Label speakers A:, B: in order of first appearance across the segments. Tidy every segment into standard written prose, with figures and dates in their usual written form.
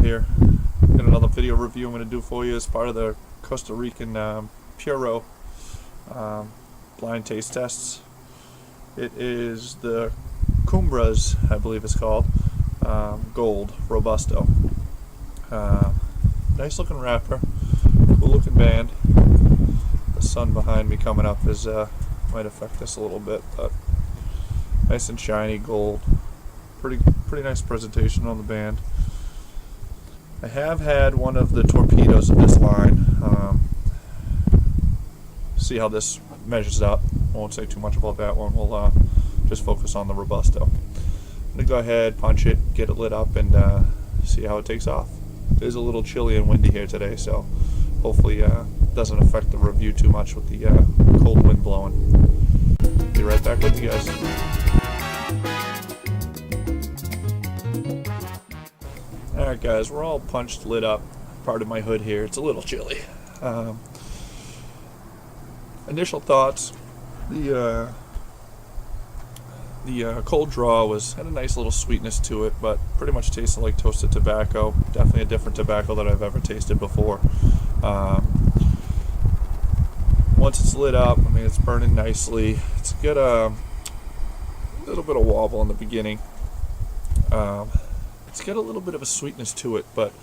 A: here. Got another video review I'm going to do for you as part of the Costa Rican Puro blind taste tests. It is the Cumbras, I believe it's called, Gold Robusto. Nice looking wrapper, cool looking band. The sun behind me coming up is might affect this a little bit, but nice and shiny gold. Pretty nice presentation on the band. I have had one of the torpedoes of this line. See how this measures up. I won't say too much about that one. We'll just focus on the Robusto. I'm going to go ahead, punch it, get it lit up, and see how it takes off. It is a little chilly and windy here today, so hopefully doesn't affect the review too much with the cold wind blowing. Be right back with you guys. Alright guys, we're all punched, lit up. Part of my hood here. It's a little chilly. Initial thoughts: the cold draw had a nice little sweetness to it, but pretty much tasted like toasted tobacco. Definitely a different tobacco that I've ever tasted before. Once it's lit up, I mean, it's burning nicely. It's got a little bit of wobble in the beginning. It's got a little bit of a sweetness to it, but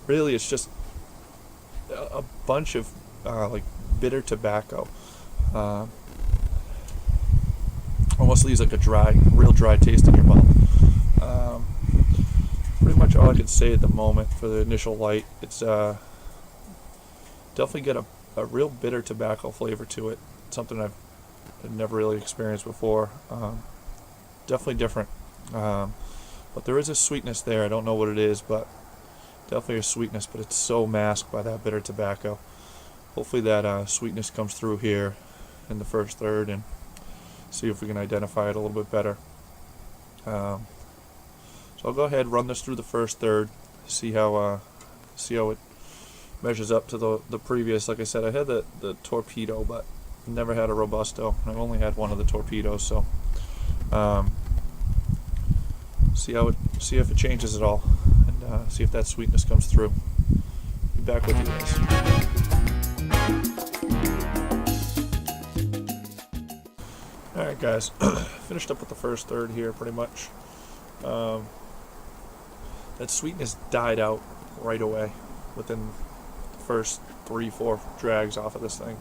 A: really it's just a bunch of like bitter tobacco. Almost leaves like a real dry taste in your mouth. Pretty much all I could say at the moment for the initial light. It's definitely got a real bitter tobacco flavor to it. Something I've never really experienced before. Definitely different. But there is a sweetness there. I don't know what it is, but definitely a sweetness, but it's so masked by that bitter tobacco. Hopefully that sweetness comes through here in the first third, and see if we can identify it a little bit better. So I'll go ahead, run this through the first third, see how it measures up to the previous. Like I said, I had the torpedo, but never had a Robusto. I've only had one of the torpedoes, so see if it changes at all, and see if that sweetness comes through. Be back with you guys. Alright guys, finished up with the first third here pretty much. That sweetness died out right away within the first 3-4 drags off of this thing.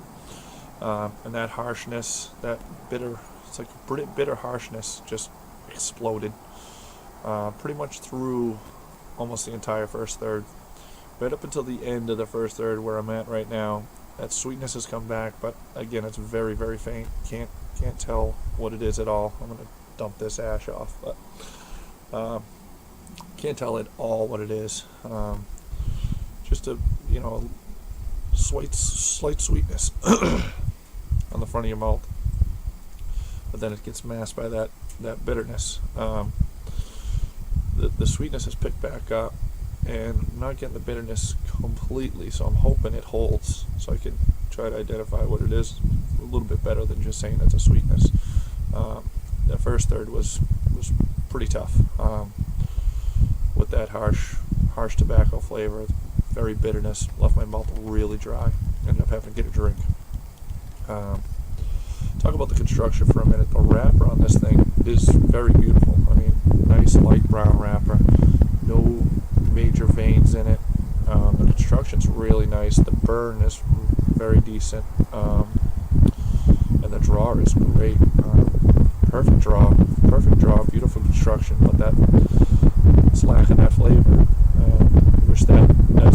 A: And that harshness, that bitter, it's like bitter harshness just exploded. Pretty much through almost the entire first third. Right up until the end of the first third where I'm at right now. That sweetness has come back, but again, it's very, very faint. Can't tell what it is at all. I'm going to dump this ash off, but can't tell at all what it is. Just a slight sweetness on the front of your mouth, but then it gets masked by that bitterness. The sweetness has picked back up, and I'm not getting the bitterness completely, so I'm hoping it holds so I can try to identify what it is a little bit better than just saying it's a sweetness. That first third was pretty tough, with that harsh tobacco flavor, very bitterness, left my mouth really dry. Ended up having to get a drink. Talk about the construction for a minute. The wrapper on this thing is very beautiful. I mean, nice light brown wrapper, no major veins in it. The construction's really nice. The burn is very decent, and the draw is great. Perfect draw, beautiful construction, but it's lacking that flavor. I wish that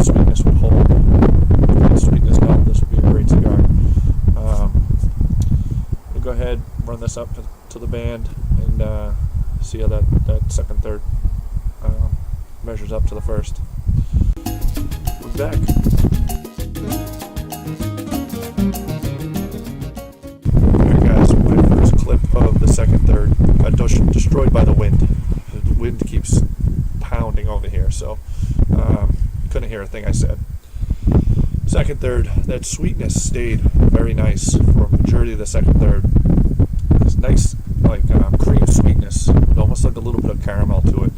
A: sweetness would hold. If that sweetness held, this would be a great cigar. Go ahead, run this up to the band, and see how that second third measures up to the first. We're back. Alright guys, my first clip of the second third got destroyed by the wind. The wind keeps pounding over here, so couldn't hear a thing I said. Second third, that sweetness stayed very nice for a majority of the second third. It's nice, like cream sweetness, with almost like a little bit of caramel to it.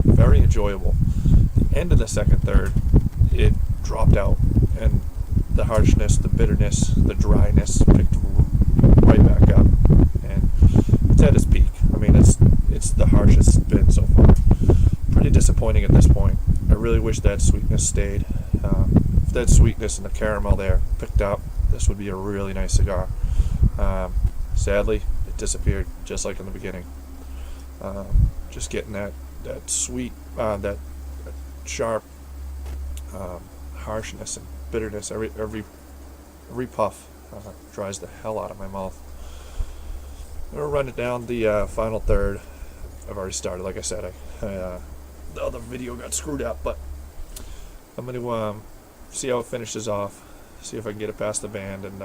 A: Very enjoyable. The end of the second third, it dropped out, and the harshness, the bitterness, the dryness picked right back up, and it's at its peak. I mean, it's the harshest it's been so far. Pretty disappointing at this point. I really wish that sweetness stayed. If that sweetness and the caramel there picked up, this would be a really nice cigar. Sadly, it disappeared just like in the beginning. Just getting that sweet, that sharp harshness and bitterness every puff dries the hell out of my mouth. I'm gonna run it down the final third. I've already started, like I said. The other video got screwed up, but I'm gonna see how it finishes off. See if I can get it past the band and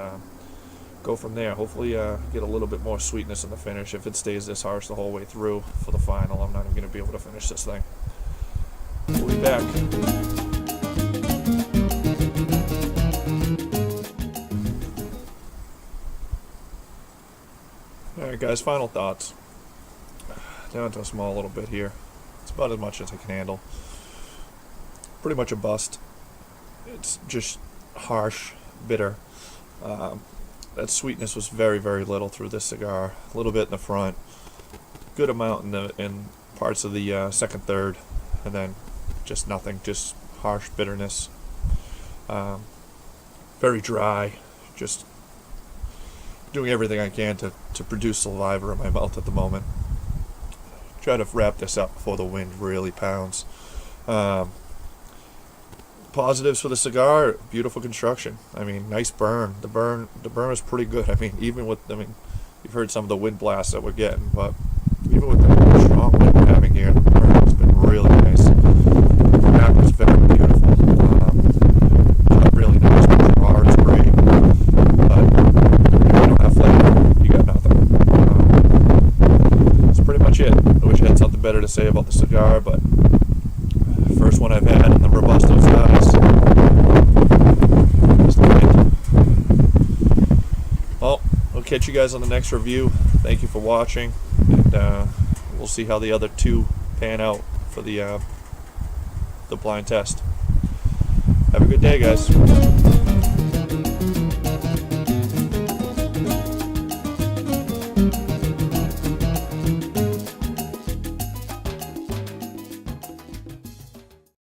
A: go from there. Hopefully get a little bit more sweetness in the finish. If it stays this harsh the whole way through for the final, I'm not even going to be able to finish this thing. We'll be back. Alright guys, final thoughts. Down to a small little bit here. It's about as much as I can handle. Pretty much a bust. It's just harsh, bitter. That sweetness was very, very little through this cigar. A little bit in the front, good amount in parts of the second third, and then just nothing, just harsh bitterness. Very dry. Just doing everything I can to produce saliva in my mouth at the moment. Try to wrap this up before the wind really pounds. Positives for the cigar: beautiful construction. I mean, nice burn. The burn was pretty good. I mean, you've heard some of the wind blasts that we're getting, but even with the strong wind we're having here, the burn has been really nice. The back was very beautiful. Really nice. The draw is great, but if you don't have flavor, you got nothing. That's pretty much it. I wish I had something better to say about the cigar, but first one I've had in the Robusto size. Well, we'll catch you guys on the next review. Thank you for watching, and we'll see how the other two pan out for the blind test. Have a good day, guys.